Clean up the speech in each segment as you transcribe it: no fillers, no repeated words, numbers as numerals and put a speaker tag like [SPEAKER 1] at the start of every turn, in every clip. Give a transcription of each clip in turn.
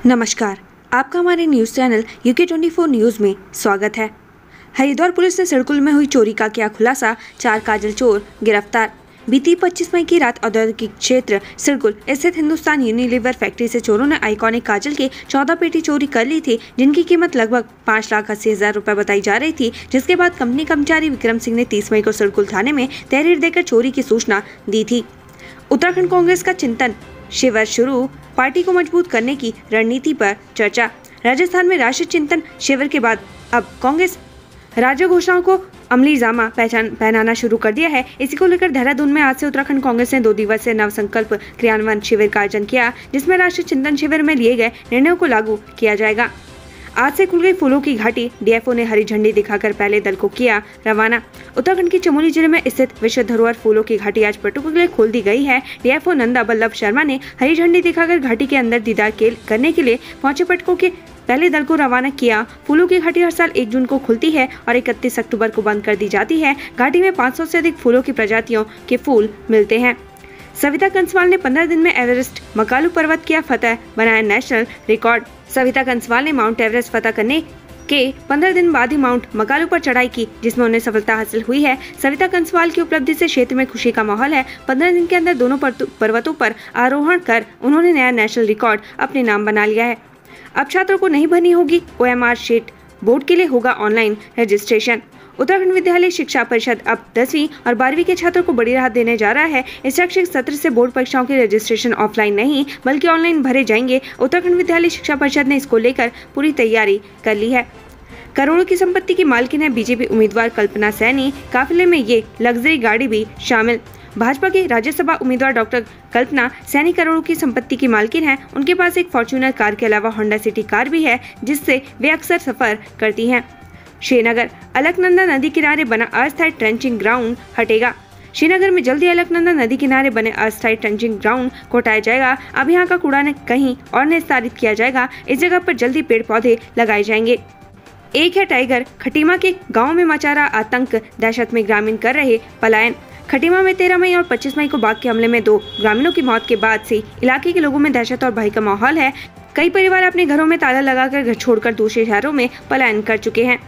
[SPEAKER 1] नमस्कार, आपका हमारे न्यूज़ चैनल UK24 न्यूज़ में स्वागत है। हरिद्वार पुलिस ने सिडकुल में हुई चोरी का किया खुलासा, 4 काजल चोर गिरफ्तार। बीती 25 मई की रात औद्योगिक क्षेत्र सिडकुल स्थित हिंदुस्तान यूनिलीवर फैक्ट्री से चोरों ने आइकॉनिक काजल की 14 पेटी चोरी कर ली थी, जिनकी कीमत लगभग 5,80,000 रुपए बताई जा रही थी। जिसके बाद कंपनी कर्मचारी विक्रम सिंह ने 30 मई को सिडकुल थाने में तहरीर देकर चोरी की सूचना दी थी। उत्तराखंड कांग्रेस का चिंतन शिविर शुरू, पार्टी को मजबूत करने की रणनीति पर चर्चा। राजस्थान में राष्ट्रीय चिंतन शिविर के बाद अब कांग्रेस राज्य घोषणाओं को अमली जामा पहनाना शुरू कर दिया है। इसी को लेकर देहरादून में आज से उत्तराखंड कांग्रेस ने 2 दिवसीय नव संकल्प क्रियान्वयन शिविर का आयोजन किया, जिसमें राष्ट्रीय चिंतन शिविर में लिए गए निर्णयों को लागू किया जाएगा। आज से खुल गई फूलों की घाटी, डीएफओ ने हरी झंडी दिखाकर पहले दल को किया रवाना। उत्तराखंड के चमोली जिले में स्थित विश्व धरोहर फूलों की घाटी आज पर्यटकों के लिए खोल दी गई है। डीएफओ नंदा बल्लभ शर्मा ने हरी झंडी दिखाकर घाटी के अंदर दीदार करने के लिए पहुंचे पर्यटकों के पहले दल को रवाना किया। फूलों की घाटी हर साल 1 जून को खुलती है और 31 अक्टूबर को बंद कर दी जाती है। घाटी में 500 से अधिक फूलों की प्रजातियों के फूल मिलते हैं। सविता कंसवाल ने 15 दिन में एवरेस्ट मकालू पर्वत किया फतह, बनाया नेशनल रिकॉर्ड। सविता कंसवाल ने माउंट एवरेस्ट फतह करने के 15 दिन बाद ही माउंट मकालू पर चढ़ाई की, जिसमें उन्हें सफलता हासिल हुई है। सविता कंसवाल की उपलब्धि से क्षेत्र में खुशी का माहौल है। 15 दिन के अंदर दोनों पर्वतों पर आरोहण कर उन्होंने नया नेशनल रिकॉर्ड अपने नाम बना लिया है। अब छात्रों को नहीं भरनी होगी OMR शीट, बोर्ड के लिए होगा ऑनलाइन रजिस्ट्रेशन। उत्तराखंड विद्यालय शिक्षा परिषद अब 10वीं और 12वीं के छात्रों को बड़ी राहत देने जा रहा है। इस शैक्षिक सत्र से बोर्ड परीक्षाओं के रजिस्ट्रेशन ऑफलाइन नहीं बल्कि ऑनलाइन भरे जाएंगे। उत्तराखंड विद्यालय शिक्षा परिषद ने इसको लेकर पूरी तैयारी कर ली है। करोड़ों की संपत्ति की मालकिन है बीजेपी उम्मीदवार कल्पना सैनी, काफिले में ये लग्जरी गाड़ी भी शामिल। भाजपा के राज्यसभा उम्मीदवार डॉक्टर कल्पना सैनी करोड़ों की संपत्ति की मालकिन है। उनके पास एक फॉर्च्यूनर कार के अलावा होंडा सिटी कार भी है, जिससे वे अक्सर सफर करती हैं। श्रीनगर अलकनंदा नदी किनारे बना अस्थायी ट्रेंचिंग ग्राउंड हटेगा। श्रीनगर में जल्दी अलकनंदा नदी किनारे बने अस्थायी ट्रेंचिंग ग्राउंड को हटाया जाएगा। अब यहाँ का कूड़ा कहीं और निस्तारित किया जाएगा। इस जगह पर जल्दी पेड़ पौधे लगाए जाएंगे। एक है टाइगर, खटीमा के गाँव में मचा रहा आतंक, दहशत में ग्रामीण कर रहे पलायन। खटीमा में 13 मई और 25 मई को बाघ के हमले में 2 ग्रामीणों की मौत के बाद से इलाके के लोगों में दहशत और भय का माहौल है। कई परिवार अपने घरों में ताला लगाकर घर छोड़कर दूसरे शहरों में पलायन कर चुके हैं।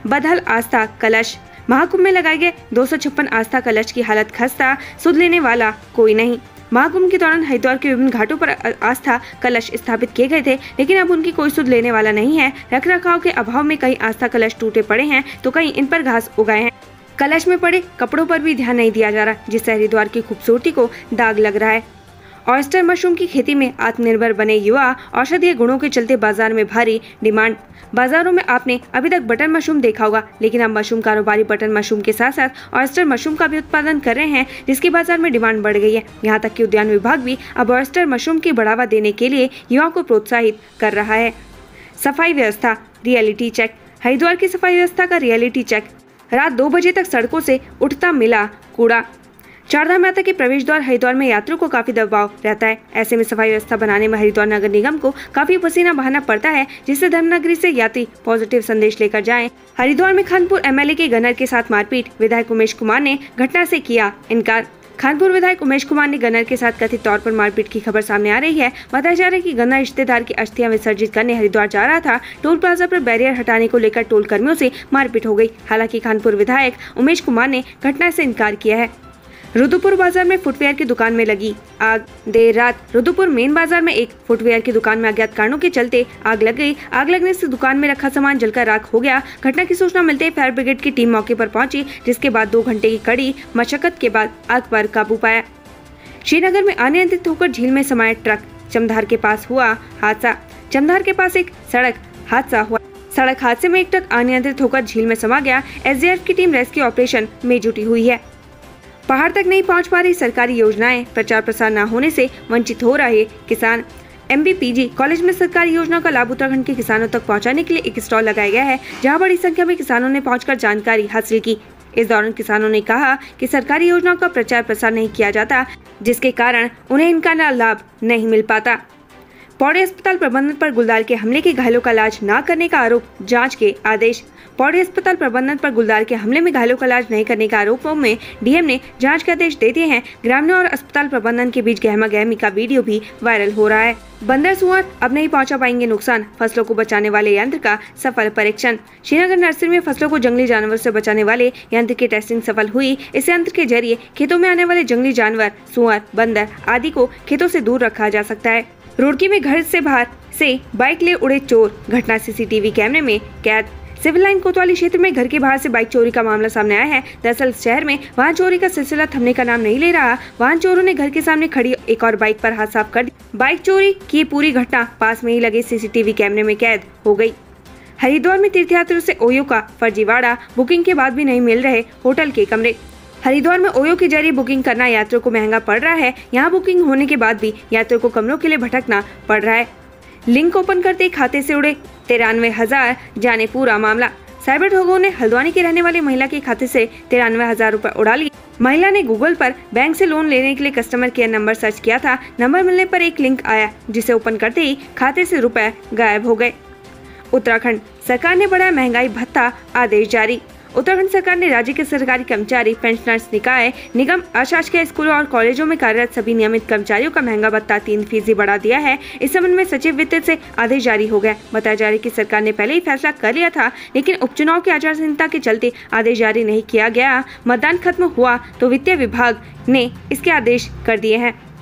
[SPEAKER 1] बदहल आस्था कलश, महाकुंभ में लगाए गए 256 आस्था कलश की हालत खस्ता, सुध लेने वाला कोई नहीं। महाकुंभ के दौरान हरिद्वार के विभिन्न घाटों पर आस्था कलश स्थापित किए गए थे, लेकिन अब उनकी कोई सुध लेने वाला नहीं है। रखरखाव के अभाव में कई आस्था कलश टूटे पड़े हैं तो कई इन पर घास उगाए हैं। कलश में पड़े कपड़ों पर भी ध्यान नहीं दिया जा रहा, जिससे हरिद्वार की खूबसूरती को दाग लग रहा है। ऑयस्टर मशरूम की खेती में आत्मनिर्भर बने युवा, औषधीय गुणों के चलते बाजार में भारी डिमांड। बाजारों में आपने अभी तक बटन मशरूम देखा होगा, लेकिन अब मशरूम कारोबारी बटन मशरूम के साथ साथ ऑयस्टर मशरूम का भी उत्पादन कर रहे हैं, जिसकी बाजार में डिमांड बढ़ गई है। यहाँ तक कि उद्यान विभाग भी अब ऑयस्टर मशरूम की बढ़ावा देने के लिए युवाओं को प्रोत्साहित कर रहा है। सफाई व्यवस्था रियलिटी चेक, हरिद्वार की सफाई व्यवस्था का रियलिटी चेक। रात 2 बजे तक सड़कों से उठता मिला कूड़ा। चारधाम यात्रा के प्रवेश द्वार हरिद्वार में यात्रियों को काफी दबाव रहता है। ऐसे में सफाई व्यवस्था बनाने में हरिद्वार नगर निगम को काफी पसीना बहाना पड़ता है, जिससे धर्मनगरी से यात्री पॉजिटिव संदेश लेकर जाएं। हरिद्वार में खानपुर MLA के गनर के साथ मारपीट, विधायक उमेश कुमार ने घटना से किया इनकार। खानपुर विधायक उमेश कुमार ने गनर के साथ कथित तौर पर मारपीट की खबर सामने आ रही है। बताया जा रहा है कि गनर रिश्तेदार की अस्थियां विसर्जित करने हरिद्वार जा रहा था। टोल प्लाजा पर बैरियर हटाने को लेकर टोल कर्मियों से मारपीट हो गई। हालांकि खानपुर विधायक उमेश कुमार ने घटना से इनकार किया है। रुद्रपुर बाजार में फुटवेयर की दुकान में लगी आग। देर रात रुद्रपुर मेन बाजार में एक फुटवेयर की दुकान में अज्ञात कारणों के चलते आग लग गई। आग लगने से दुकान में रखा सामान जलकर राख हो गया। घटना की सूचना मिलते ही फायर ब्रिगेड की टीम मौके पर पहुंची, जिसके बाद 2 घंटे की कड़ी मशक्कत के बाद आग पर काबू पाया। श्रीनगर में अनियंत्रित होकर झील में समाया ट्रक, चमधार के पास हुआ हादसा। चमधार के पास एक सड़क हादसा हुआ। सड़क हादसे में एक ट्रक अनियंत्रित होकर झील में समा गया। SDRF की टीम रेस्क्यू ऑपरेशन में जुटी हुई है। पहाड़ तक नहीं पहुंच पा रही सरकारी योजनाएं, प्रचार प्रसार न होने से वंचित हो रहे किसान। MBPG कॉलेज में सरकारी योजनाओं का लाभ उत्तराखंड के किसानों तक पहुंचाने के लिए एक स्टॉल लगाया गया है, जहां बड़ी संख्या में किसानों ने पहुंचकर जानकारी हासिल की। इस दौरान किसानों ने कहा कि सरकारी योजनाओं का प्रचार प्रसार नहीं किया जाता, जिसके कारण उन्हें इनका लाभ नहीं मिल पाता। पौड़ी अस्पताल प्रबंधन पर गुलदार के हमले के घायलों का इलाज न करने का आरोप, जांच के आदेश। पौड़ी अस्पताल प्रबंधन पर गुलदार के हमले में घायलों का इलाज नहीं करने के आरोपों में डीएम ने जांच के आदेश दे दिए हैं। ग्रामीणों और अस्पताल प्रबंधन के बीच गहमा-गहमी का वीडियो भी वायरल हो रहा है। बंदर सुअर अब नहीं पहुंचा पाएंगे नुकसान, फसलों को बचाने वाले यंत्र का सफल परीक्षण। श्रीनगर नर्सरी में फसलों को जंगली जानवर से बचाने वाले यंत्र की टेस्टिंग सफल हुई। इस यंत्र के जरिए खेतों में आने वाले जंगली जानवर, सुअर, बंदर आदि को खेतों से दूर रखा जा सकता है। रुड़की में घर से बाहर से बाइक ले उड़े चोर, घटना सीसीटीवी कैमरे में कैद। सिविल लाइन कोतवाली क्षेत्र में घर के बाहर से बाइक चोरी का मामला सामने आया है। दरअसल शहर में वाहन चोरी का सिलसिला थमने का नाम नहीं ले रहा। वाहन चोरों ने घर के सामने खड़ी एक और बाइक पर हाथ साफ कर दिया। बाइक चोरी की पूरी घटना पास में ही लगे सीसीटीवी कैमरे में कैद हो गई। हरिद्वार में तीर्थयात्रियों से ओयो का फर्जीवाड़ा, बुकिंग के बाद भी नहीं मिल रहे होटल के कमरे। हरिद्वार में ओयो के जरिए बुकिंग करना यात्रियों को महंगा पड़ रहा है। यहाँ बुकिंग होने के बाद भी यात्रियों को कमरों के लिए भटकना पड़ रहा है। लिंक ओपन करते ही खाते से उड़े 93,000, जाने पूरा मामला। साइबर ठगों ने हल्द्वानी की रहने वाली महिला के खाते से 93,000 रुपए उड़ा लिए। महिला ने गूगल पर बैंक से लोन लेने के लिए कस्टमर केयर नंबर सर्च किया था। नंबर मिलने पर एक लिंक आया, जिसे ओपन करते ही खाते से रुपए गायब हो गए। उत्तराखंड सरकार ने बढ़ाया महंगाई भत्ता, आदेश जारी। उत्तराखंड सरकार ने राज्य के सरकारी कर्मचारी, पेंशनर्स, निकाय, निगम, अशासकीय स्कूलों और कॉलेजों में कार्यरत सभी नियमित कर्मचारियों का महंगा भत्ता 3% बढ़ा दिया है। इस संबंध में सचिव वित्त से आदेश जारी हो गया। बताया जा रहा है कि सरकार ने पहले ही फैसला कर लिया था, लेकिन उपचुनाव की आचार संहिता के चलते आदेश जारी नहीं किया गया। मतदान खत्म हुआ तो वित्तीय विभाग ने इसके आदेश कर दिए हैं।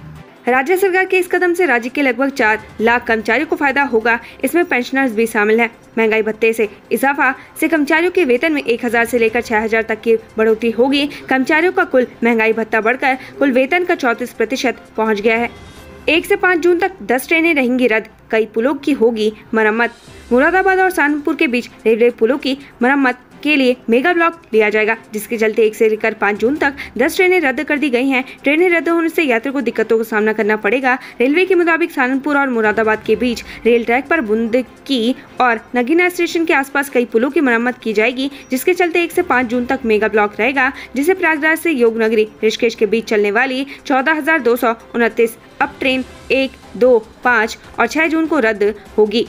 [SPEAKER 1] राज्य सरकार के इस कदम से राज्य के लगभग 4 लाख कर्मचारियों को फायदा होगा। इसमें पेंशनर्स भी शामिल हैं। महंगाई भत्ते से इजाफा से कर्मचारियों के वेतन में 1,000 से लेकर 6,000 तक की बढ़ोतरी होगी। कर्मचारियों का कुल महंगाई भत्ता बढ़कर कुल वेतन का 34% पहुँच गया है। 1 से 5 जून तक 10 ट्रेनें रहेंगी रद्द, कई पुलों की होगी मरम्मत। मुरादाबाद और सहारनपुर के बीच रेलवे पुलों की मरम्मत के लिए मेगा ब्लॉक लिया जाएगा, जिसके चलते 1 से लेकर 5 जून तक 10 ट्रेनें रद्द कर दी गई हैं। ट्रेनें रद्द होने से यात्रियों को दिक्कतों का सामना करना पड़ेगा। रेलवे के मुताबिक सहारनपुर और मुरादाबाद के बीच रेल ट्रैक पर बुंदकी और नगीना स्टेशन के आसपास कई पुलों की मरम्मत की जाएगी, जिसके चलते 1 से 5 जून तक मेगा ब्लॉक रहेगा, जिसे प्रयागराज से योगनगरी ऋषिकेश के बीच चलने वाली 14,229 अब ट्रेन 1, 2, 5 और 6 जून को रद्द होगी।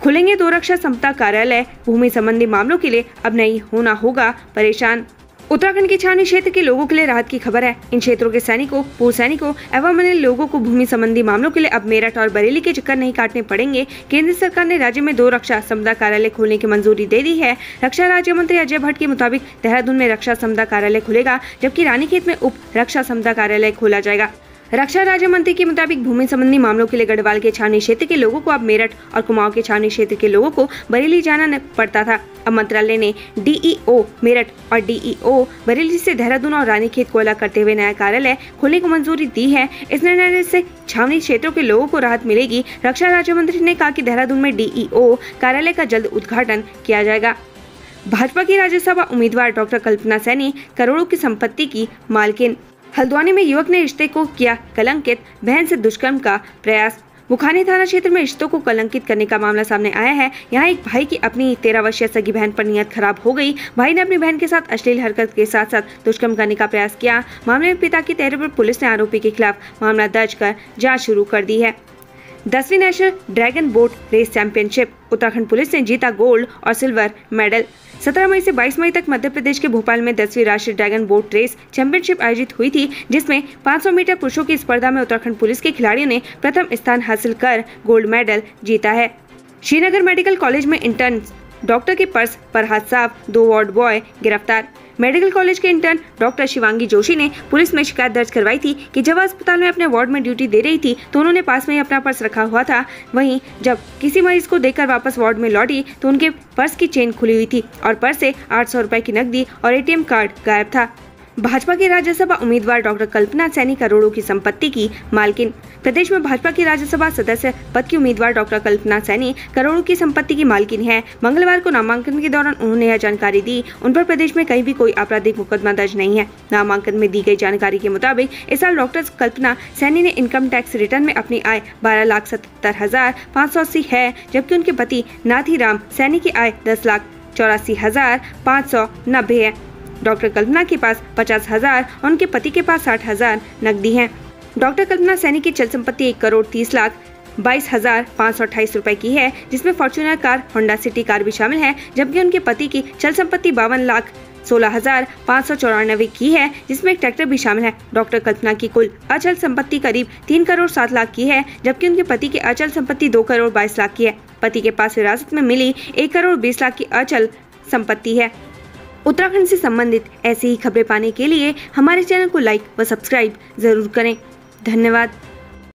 [SPEAKER 1] खुलेंगे 2 रक्षा समता कार्यालय, भूमि संबंधी मामलों के लिए अब नहीं होना होगा परेशान। उत्तराखंड के छावनी क्षेत्र के लोगों के लिए राहत की खबर है। इन क्षेत्रों के सैनिकों, पूर्व सैनिकों एवं अन्य लोगों को भूमि संबंधी मामलों के लिए अब मेरठ और बरेली के चक्कर नहीं काटने पड़ेंगे। केंद्र सरकार ने राज्य में 2 रक्षा समता कार्यालय खोलने की मंजूरी दे दी है। रक्षा राज्य मंत्री अजय भट्ट के मुताबिक देहरादून में रक्षा समता कार्यालय खुलेगा, जबकि रानीखेत में उप रक्षा समता कार्यालय खोला जाएगा। रक्षा राज्य मंत्री के मुताबिक भूमि संबंधी मामलों के लिए गढ़वाल के छावनी क्षेत्र के लोगों को अब मेरठ और कुमाऊं के छावनी क्षेत्र के लोगों को बरेली जाना पड़ता था। अब मंत्रालय ने डीईओ मेरठ और डीईओ बरेली से देहरादून और रानीखेत को अलग करते हुए नया कार्यालय खोलने को मंजूरी दी है। इस निर्णय से छावनी क्षेत्रों के लोगों को राहत मिलेगी। रक्षा राज्य मंत्री ने कहा कि देहरादून में डीईओ कार्यालय का जल्द उद्घाटन किया जाएगा। भाजपा की राज्यसभा उम्मीदवार डॉक्टर कल्पना सैनी करोड़ों की संपत्ति की मालकिन। हल्द्वानी में युवक ने रिश्ते को किया कलंकित, बहन से दुष्कर्म का प्रयास। मुखानी थाना क्षेत्र में रिश्तों को कलंकित करने का मामला सामने आया है। यहाँ एक भाई की अपनी 13 वर्षीय सगी बहन पर नीयत खराब हो गई। भाई ने अपनी बहन के साथ अश्लील हरकत के साथ साथ दुष्कर्म करने का प्रयास किया। मामले में पिता की तहरीर पर पुलिस ने आरोपी के खिलाफ मामला दर्ज कर जाँच शुरू कर दी है। 10वीं national dragon boat race championship, Uttarakhand police ने जीता गोल्ड और सिल्वर मेडल। 17 मई से 22 मई तक मध्य प्रदेश के भोपाल में 10वीं राष्ट्रीय ड्रैगन बोट रेस चैंपियनशिप आयोजित हुई थी, जिसमें 500 मीटर पुरुषों की स्पर्धा में उत्तराखंड पुलिस के खिलाड़ियों ने प्रथम स्थान हासिल कर गोल्ड मेडल जीता है। श्रीनगर मेडिकल कॉलेज में इंटर्न डॉक्टर के पर्स पर हाथ साफ, 2 वार्ड बॉय गिरफ्तार। मेडिकल कॉलेज के इंटर्न डॉक्टर शिवांगी जोशी ने पुलिस में शिकायत दर्ज करवाई थी कि जब अस्पताल में अपने वार्ड में ड्यूटी दे रही थी तो उन्होंने पास में ही अपना पर्स रखा हुआ था। वहीं जब किसी मरीज को देखकर वापस वार्ड में लौटी तो उनके पर्स की चेन खुली हुई थी और पर्स से 800 रुपए की नकदी और एटीएम कार्ड गायब था। भाजपा की राज्यसभा उम्मीदवार डॉक्टर कल्पना सैनी करोड़ों की संपत्ति की मालकिन। प्रदेश में भाजपा की राज्यसभा सदस्य पद की उम्मीदवार डॉक्टर कल्पना सैनी करोड़ों की संपत्ति की मालकिन है। मंगलवार को नामांकन के दौरान उन्होंने यह जानकारी दी। उन पर प्रदेश में कहीं भी कोई आपराधिक मुकदमा दर्ज नहीं है। नामांकन में दी गई जानकारी के मुताबिक इस साल डॉक्टर कल्पना सैनी ने इनकम टैक्स रिटर्न में अपनी आय 12,77,580 है, जबकि उनके पति नाथीराम सैनी की आय 10,84,590 है। डॉक्टर कल्पना के पास 50,000 और उनके पति के पास 60,000 नकदी हैं। डॉक्टर कल्पना सैनी की चल संपत्ति 1,30,00,000 22,528 रुपए की है, जिसमें Fortuner car, Honda city car भी शामिल है। जबकि उनके पति की चल संपत्ति 52,16,594 की है, जिसमें एक ट्रैक्टर भी शामिल है। डॉक्टर कल्पना की कुल अचल संपत्ति करीब 3 करोड़ 7 लाख की है, जबकि उनके पति की अचल संपत्ति 2 करोड़ 22 लाख की है। पति के पास विरासत में मिली 1 करोड़ 20 लाख की अचल संपत्ति है। उत्तराखंड से संबंधित ऐसी ही खबरें पाने के लिए हमारे चैनल को लाइक व सब्सक्राइब जरूर करें। धन्यवाद।